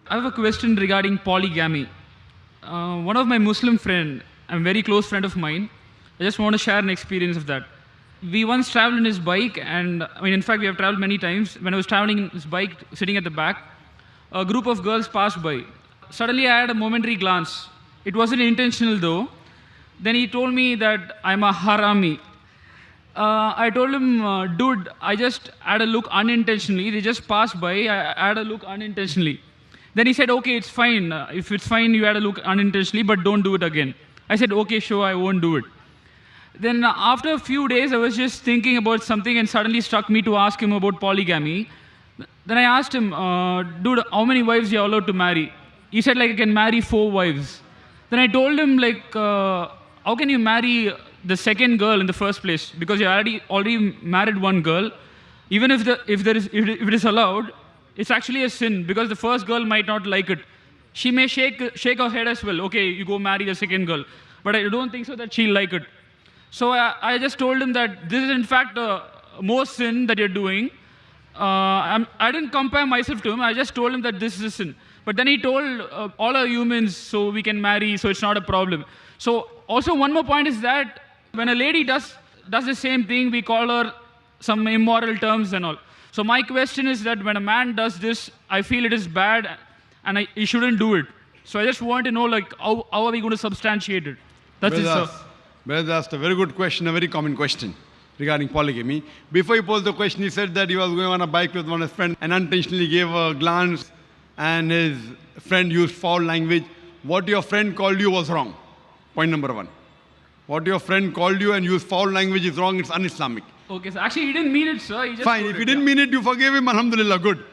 I have a question regarding polygamy. One of my Muslim friend, a very close friend of mine, I just want to share an experience of that. We once traveled in his bike, and I mean, in fact, we have traveled many times. When I was traveling in his bike, sitting at the back, a group of girls passed by. Suddenly, I had a momentary glance. It wasn't intentional though. Then he told me that I'm a harami. I told him, dude, I just had a look unintentionally. They just passed by. I had a look unintentionally. Then he said, okay, it's fine. If it's fine, you had a look unintentionally, but don't do it again. I said, okay, sure, I won't do it. Then after a few days, I was just thinking about something and suddenly struck me to ask him about polygamy. Then I asked him, dude, how many wives you are allowed to marry? He said, like, I can marry 4 wives. Then I told him, like, how can you marry the second girl in the first place? Because you already married one girl. Even if it is allowed, it's actually a sin because the first girl might not like it. She may shake her head as well. Okay, you go marry the second girl. But I don't think so that she'll like it. So I just told him that this is in fact more sin that you're doing. I didn't compare myself to him. I just told him that this is a sin. But then he told all are humans, so we can marry, so it's not a problem. So also one more point is that when a lady does the same thing, we call her some immoral terms and all. So my question is that when a man does this, I feel it is bad and he shouldn't do it. So I just want to know, like, how are we going to substantiate it? That's it, sir. Brother asked a very good question, a very common question regarding polygamy. Before he posed the question, he said that he was going on a bike with one of his friends and unintentionally gave a glance and his friend used foul language. What your friend called you was wrong. Point number 1. What your friend called you and used foul language is wrong, it's un-Islamic. Okay, so actually he didn't mean it, sir. He just fine, if he didn't mean it, you forgave him, alhamdulillah, good.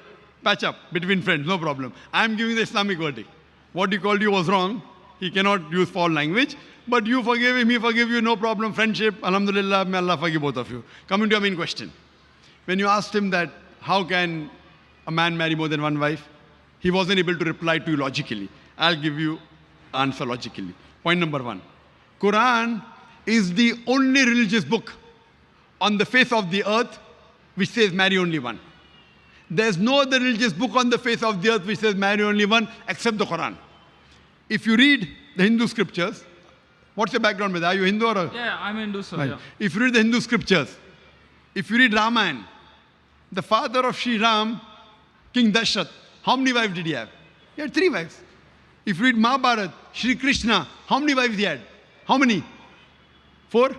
Patch up between friends, no problem. I am giving the Islamic verdict. What he called you was wrong. He cannot use foul language. But you forgave him, he forgave you, no problem. Friendship, alhamdulillah, may Allah forgive both of you. Coming to your main question. When you asked him that, how can a man marry more than one wife? He wasn't able to reply to you logically. I'll give you answer logically. Point number 1. Quran is the only religious book on the face of the earth which says marry only one. There's no other religious book on the face of the earth which says marry only one except the Quran. If you read the Hindu scriptures, what's your background with? Are you Hindu or? Yeah, I'm Hindu, sir. Right. Yeah. If you read the Hindu scriptures, if you read Ramayana, the father of Sri Ram, King Dashrath, how many wives did he have? He had 3 wives. If you read Mahabharata, Sri Krishna, how many wives he had? How many? 4?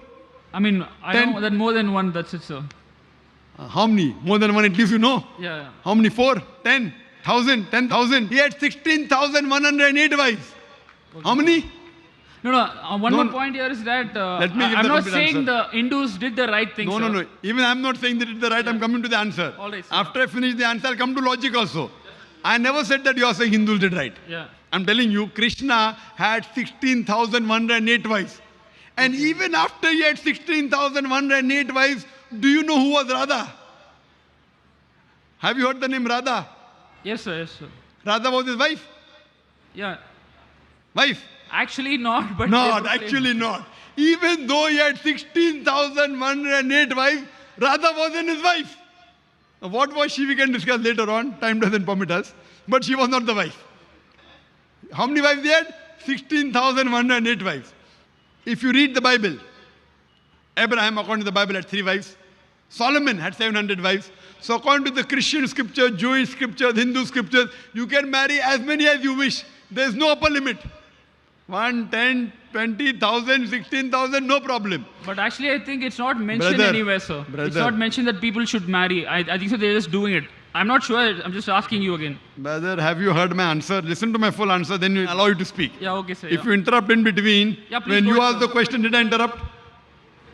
I mean, I 10? know that more than one, that's it, sir. How many? More than one, at least you know. Yeah. How many? 4? 10? 1,000? 10,000? He had 16,108 wives. Okay. How many? No. One more point here is that I'm not saying the Hindus did the right thing, sir. No. Even I'm not saying they did the right. I'm coming to the answer. All right, sir. After I finish the answer, I'll come to logic also. I never said that you are saying Hindus did right. Yeah. I'm telling you, Krishna had 16,108 wives. And even after he had 16,108 wives, do you know who was Radha? Have you heard the name Radha? Yes, sir. Radha was his wife? Yeah. Wife? Actually not, but... Not, actually not. Even though he had 16,108 wives, Radha wasn't his wife. What was she, we can discuss later on. Time doesn't permit us. But she was not the wife. How many wives he had? 16,108 wives. If you read the Bible, Abraham, according to the Bible, had 3 wives. Solomon had 700 wives. So according to the Christian scripture, Jewish scriptures, Hindu scriptures, you can marry as many as you wish. There is no upper limit. 1, 10, 20,000, 16,000, no problem. But actually, I think it's not mentioned anywhere, sir. It's not mentioned that people should marry. I think so they're just doing it. I'm not sure. I'm just asking you again. Brother, have you heard my answer? Listen to my full answer, then you allow you to speak. Yeah, okay, sir. If you interrupt in between, when you ask the question, did I interrupt?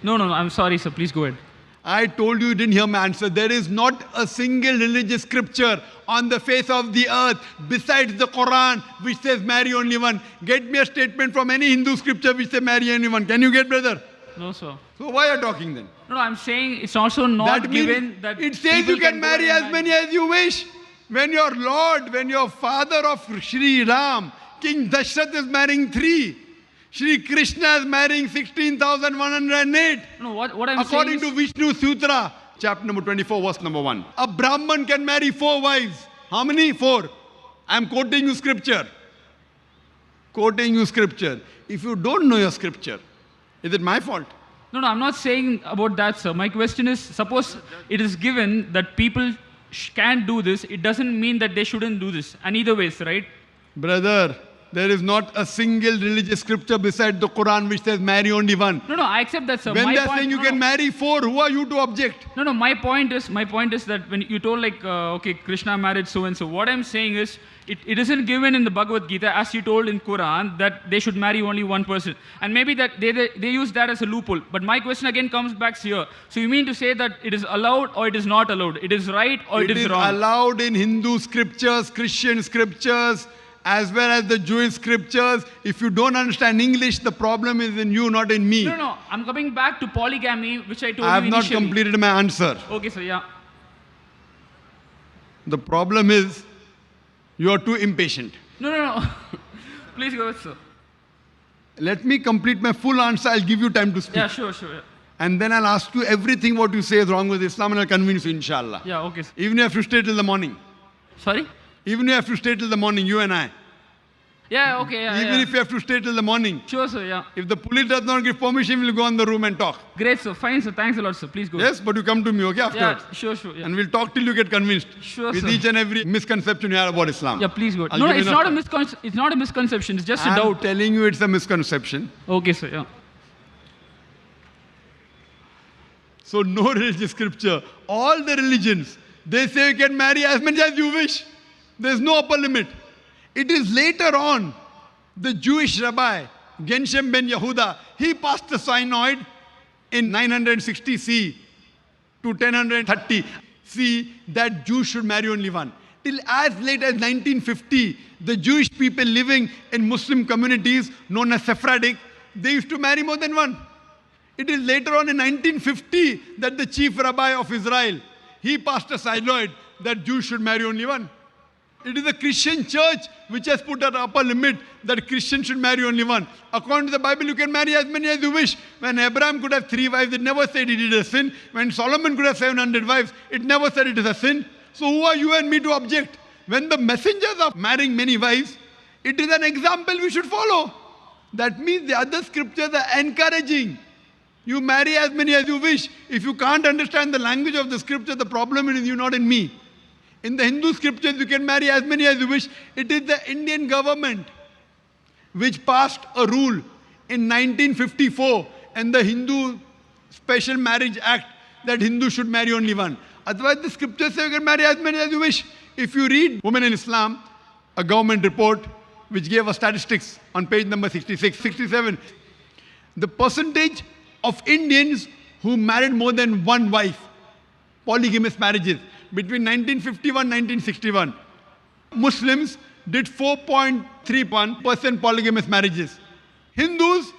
No. I'm sorry, sir. Please go ahead. I told you didn't hear my answer. There is not a single religious scripture on the face of the earth besides the Quran which says marry only one. Get me a statement from any Hindu scripture which says marry only one. Can you get, brother? No, sir. So why are you talking then? No, I'm saying it's also not that given that it says you can marry as many as you wish. When your Lord, when your father of Sri Ram, King Dashrath is marrying 3. Sri Krishna is marrying 16,108. No, what I'm According saying to Vishnu Sutra, chapter number 24, verse number 1. A Brahman can marry 4 wives. How many? 4. I'm quoting you scripture. Quoting you scripture. If you don't know your scripture, is it my fault? No, I'm not saying about that, sir. My question is, suppose it is given that people can do this, it doesn't mean that they shouldn't do this. And either ways, right? Brother, there is not a single religious scripture beside the Quran which says marry only one. No, I accept that, sir. When My they're point, saying you no, can no. marry four, who are you to object? No, my point is that when you told like, okay, Krishna married so and so, what I'm saying is, it isn't given in the Bhagavad Gita as you told in Quran that they should marry only one person. And maybe that they use that as a loophole. But my question again comes back here. So you mean to say that it is allowed or it is not allowed? It is right or it is wrong? It is allowed in Hindu scriptures, Christian scriptures, as well as the Jewish scriptures. If you don't understand English, the problem is in you, not in me. No. I'm coming back to polygamy, which I told I have you not initially. completed my answer. Okay, sir, yeah. The problem is you are too impatient. No. Please go ahead, sir. Let me complete my full answer. I'll give you time to speak. Yeah, sure. Yeah. And then I'll ask you everything what you say is wrong with Islam and I'll convince you, inshallah. Yeah, okay, sir. Even if you have to stay till the morning. Sorry? Even if you have to stay till the morning, you and I. Yeah, okay, yeah. Even if you have to stay till the morning. Sure, sir, yeah. If the police does not give permission, we'll go in the room and talk. Great, sir. Fine, sir. Thanks a lot, sir. Please go. Yes, but you come to me, okay, afterwards. Yeah, sure, yeah. And we'll talk till you get convinced. Sure, with sir. each and every misconception you have about Islam. Yeah, please go. I'll No, give you it's enough not time. it's not a misconception. It's just a I'm doubt. telling you it's a misconception. Okay, sir, yeah. So no religious scripture. All the religions, they say you can marry as many as you wish. There's no upper limit. It is later on, the Jewish rabbi, Genshem ben Yehuda, he passed the synod in 960 C to 1030 C that Jews should marry only one. Till as late as 1950, the Jewish people living in Muslim communities known as Sephardic, they used to marry more than one. It is later on in 1950 that the chief rabbi of Israel, he passed a synod that Jews should marry only one. It is the Christian church which has put an upper limit that Christians should marry only one. According to the Bible, you can marry as many as you wish. When Abraham could have 3 wives, it never said he did a sin. When Solomon could have 700 wives, it never said it is a sin. So who are you and me to object? When the messengers are marrying many wives, it is an example we should follow. That means the other scriptures are encouraging. You marry as many as you wish. If you can't understand the language of the scripture, the problem is in you, not in me. In the Hindu scriptures, you can marry as many as you wish. It is the Indian government which passed a rule in 1954 and the Hindu Special Marriage Act that Hindus should marry only one. Otherwise, the scriptures say you can marry as many as you wish. If you read Women in Islam, a government report which gave us statistics on page number 66, 67, the percentage of Indians who married more than one wife, polygamous marriages, between 1951 and 1961, Muslims did 4.31% polygamous marriages. Hindus,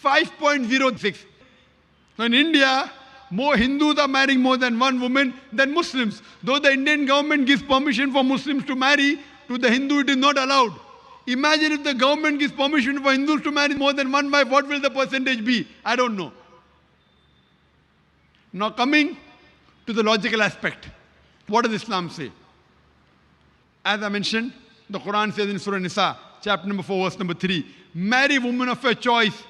5.06. So in India, more Hindus are marrying more than one woman than Muslims. Though the Indian government gives permission for Muslims to marry, to the Hindu it is not allowed. Imagine if the government gives permission for Hindus to marry more than one wife, what will the percentage be? I don't know. Now coming to the logical aspect. What does Islam say? As I mentioned, the Quran says in Surah Nisa, chapter number 4, verse number 3, marry women of your choice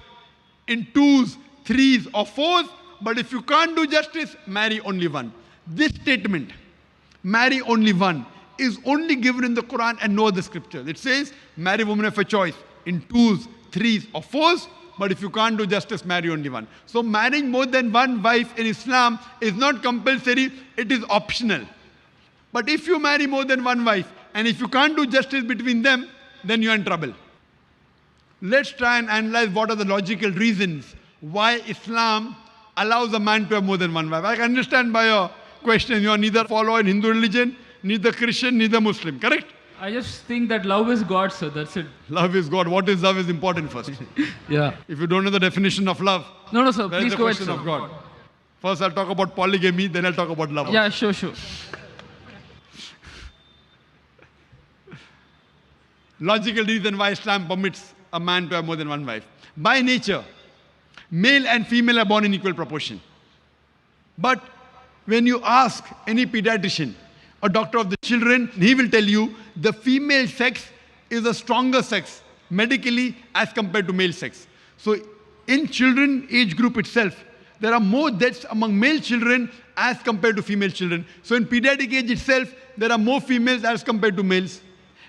in 2s, 3s or 4s, but if you can't do justice, marry only one. This statement, marry only one, is only given in the Quran and no other scriptures. It says, marry women of your choice in 2s, 3s or 4s, but if you can't do justice, marry only one. So marrying more than one wife in Islam is not compulsory, it is optional. But if you marry more than one wife, and if you can't do justice between them, then you're in trouble. Let's try and analyze what are the logical reasons why Islam allows a man to have more than one wife. I can understand by your question, you are neither follower in Hindu religion, neither Christian, neither Muslim, correct? I just think that love is God, sir. That's it. Love is God. What is love is important first. Yeah. If you don't know the definition of love, No, sir. where is Please the go ahead, question sir. of God? First I'll talk about polygamy, then I'll talk about love. Yeah, sure. Logical reason why Islam permits a man to have more than one wife. By nature, male and female are born in equal proportion. But when you ask any pediatrician a doctor of the children, he will tell you the female sex is a stronger sex medically as compared to male sex. So in children age group itself, there are more deaths among male children as compared to female children. So in pediatric age itself, there are more females as compared to males.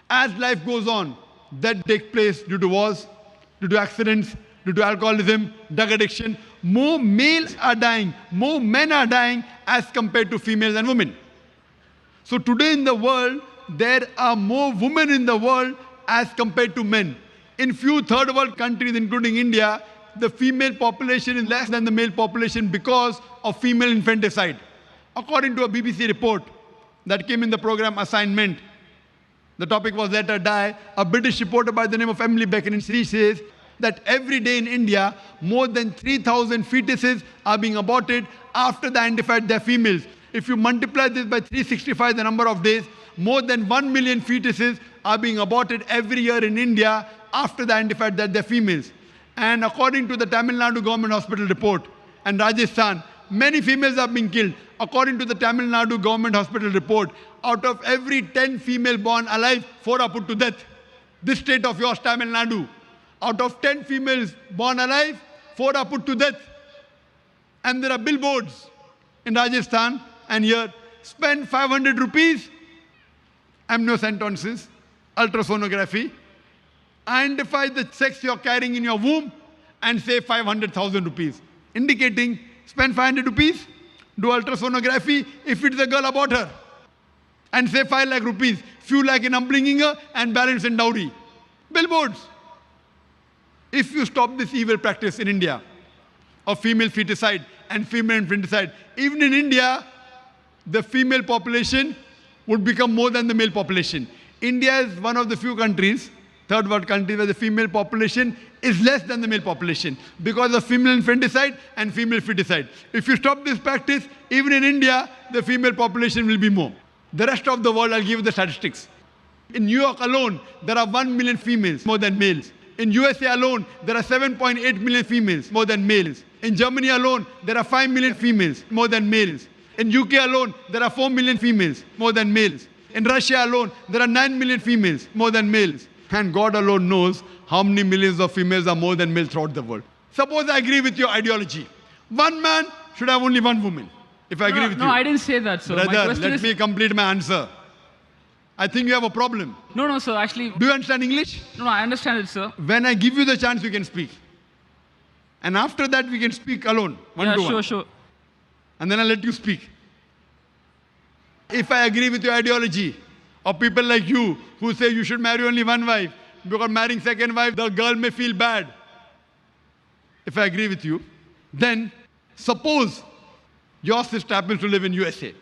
As life goes on, that takes place due to wars, due to accidents, due to alcoholism, drug addiction. More males are dying, more men are dying as compared to females and women. So today in the world, there are more women in the world as compared to men. In few third world countries, including India, the female population is less than the male population because of female infanticide. According to a BBC report that came in the program Assignment, the topic was Let Her Die, a British reporter by the name of Emily Beckett, she says that every day in India, more than 3,000 fetuses are being aborted after they identified they're females. If you multiply this by 365, the number of days, more than 1 million fetuses are being aborted every year in India after they identified that they're females. And according to the Tamil Nadu Government Hospital report and Rajasthan, many females are being killed. According to the Tamil Nadu Government Hospital report, out of every 10 female born alive, 4 are put to death. This state of yours, Tamil Nadu, out of 10 females born alive, 4 are put to death. And there are billboards in Rajasthan and here, spend 500 rupees, amniocentesis, ultrasonography, identify the sex you're carrying in your womb and say 500,000 rupees. Indicating, spend 500 rupees, do ultrasonography, if it's a girl, abort her. And say 5 lakh rupees, few lakh in upbringing her and balance in dowry. Billboards. If you stop this evil practice in India of female feticide and female infanticide, even in India, the female population would become more than the male population. India is one of the few countries, third world countries, where the female population is less than the male population because of female infanticide and female feticide. If you stop this practice, even in India, the female population will be more. The rest of the world, I'll give you the statistics. In New York alone, there are 1 million females, more than males. In USA alone, there are 7.8 million females, more than males. In Germany alone, there are 5 million females, more than males. In UK alone, there are 4 million females, more than males. In Russia alone, there are 9 million females, more than males. And God alone knows how many millions of females are more than males throughout the world. Suppose I agree with your ideology. One man should have only one woman. If I agree with you. No, I didn't say that, sir. Brother, let me complete my answer. I think you have a problem. No, sir, actually. Do you understand English? No, I understand it, sir. When I give you the chance, you can speak. And after that, we can speak alone, one to one. Sure. And then I'll let you speak. If I agree with your ideology, or people like you who say you should marry only one wife, because marrying second wife, the girl may feel bad. If I agree with you, then suppose your sister happens to live in USA,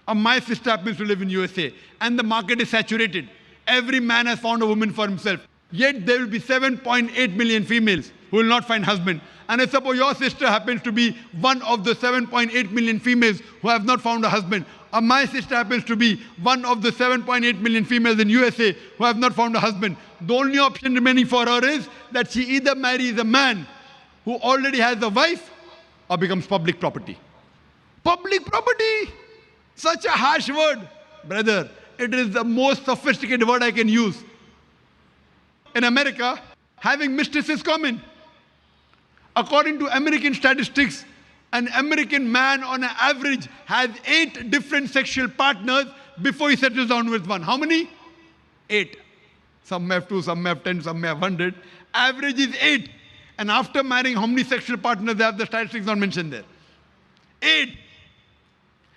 or my sister happens to live in USA, and the market is saturated. Every man has found a woman for himself. Yet there will be 7.8 million females who will not find husband. And I suppose your sister happens to be one of the 7.8 million females who have not found a husband. Or my sister happens to be one of the 7.8 million females in USA who have not found a husband. The only option remaining for her is that she either marries a man who already has a wife or becomes public property. Public property! Such a harsh word. Brother, it is the most sophisticated word I can use. In America, having mistress is common. According to American statistics, an American man on an average has 8 different sexual partners before he settles down with one. How many? 8. Some may have 2, some may have 10, some may have 100. Average is 8. And after marrying, how many sexual partners they have? The statistics not mentioned there. 8.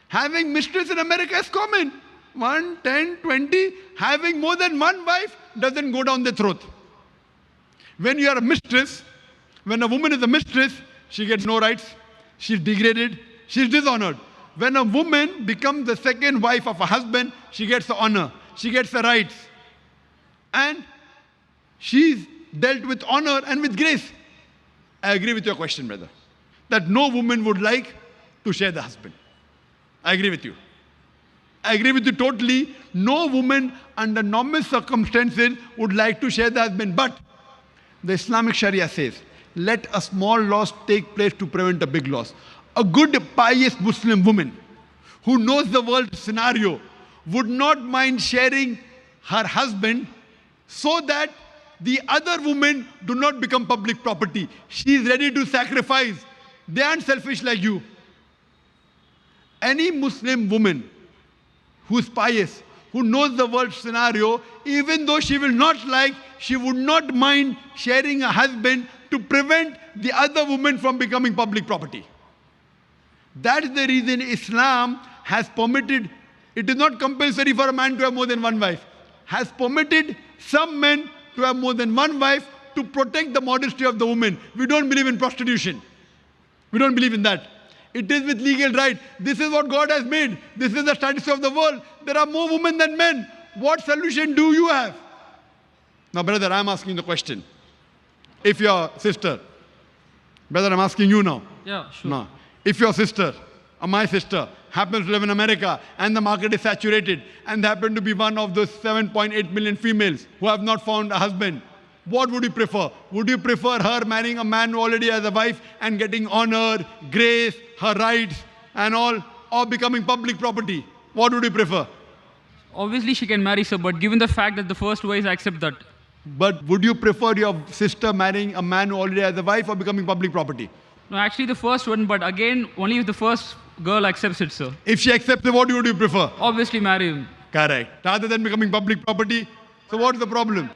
Having mistress in America is common. 1, 10, 20. Having more than one wife doesn't go down the throat. When you are a mistress, when a woman is a mistress, she gets no rights. She's degraded. She's dishonored. When a woman becomes the second wife of a husband, she gets the honor. She gets the rights. And she's dealt with honor and with grace. I agree with your question, brother. That no woman would like to share the husband. I agree with you. I agree with you totally. No woman under normal circumstances would like to share the husband. But the Islamic Sharia says, let a small loss take place to prevent a big loss. A good, pious Muslim woman who knows the world scenario, would not mind sharing her husband so that the other women do not become public property. She is ready to sacrifice. They aren't selfish like you. Any Muslim woman who is pious, who knows the world scenario, even though she will not like, she would not mind sharing a husband to prevent the other woman from becoming public property. That is the reason Islam has permitted, it is not compulsory for a man to have more than one wife, has permitted some men to have more than one wife to protect the modesty of the woman. We don't believe in prostitution. We don't believe in that. It is with legal right. This is what God has made. This is the status of the world. There are more women than men. What solution do you have? Now, brother, I'm asking the question. If your sister, brother, I'm asking you now. Yeah, sure. No. If your sister, or my sister, happens to live in America and the market is saturated and they happen to be one of those 7.8 million females who have not found a husband, what would you prefer? Would you prefer her marrying a man who already has a wife and getting honor, grace, her rights and all, or becoming public property? What would you prefer? Obviously, she can marry, sir, but given the fact that the first wife accept that. But would you prefer your sister marrying a man who already has a wife or becoming public property? No, actually the first one, but again, only if the first girl accepts it, sir. If she accepts it, what would you prefer? Obviously marry him. Correct. Rather than becoming public property. So what's the problem?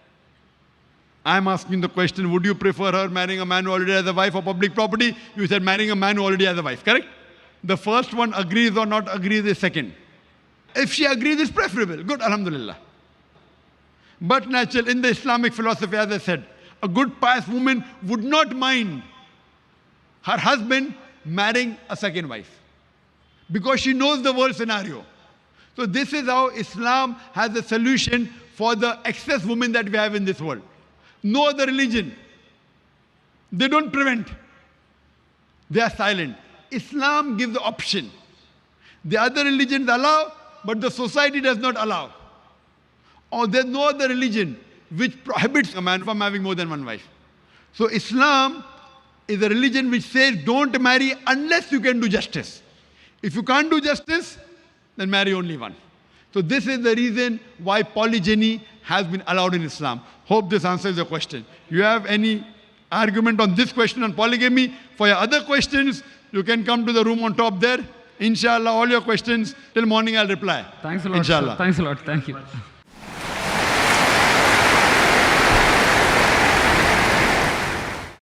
I'm asking the question, would you prefer her marrying a man who already has a wife or public property? You said marrying a man who already has a wife, correct? The first one agrees or not agrees is second. If she agrees, it's preferable. Good, alhamdulillah. But natural, in the Islamic philosophy, as I said, a good pious woman would not mind her husband marrying a second wife because she knows the world scenario. So this is how Islam has a solution for the excess women that we have in this world. No other religion. They don't prevent. They are silent. Islam gives the option. The other religions allow, but the society does not allow. Or there's no other religion which prohibits a man from having more than one wife. So Islam is a religion which says don't marry unless you can do justice. If you can't do justice, then marry only one. So this is the reason why polygyny has been allowed in Islam. Hope this answers your question. You have any argument on this question on polygamy? For your other questions, you can come to the room on top there. Inshallah, all your questions till morning I'll reply. Thanks a lot, Inshallah. sir. Thanks a lot. Thank you.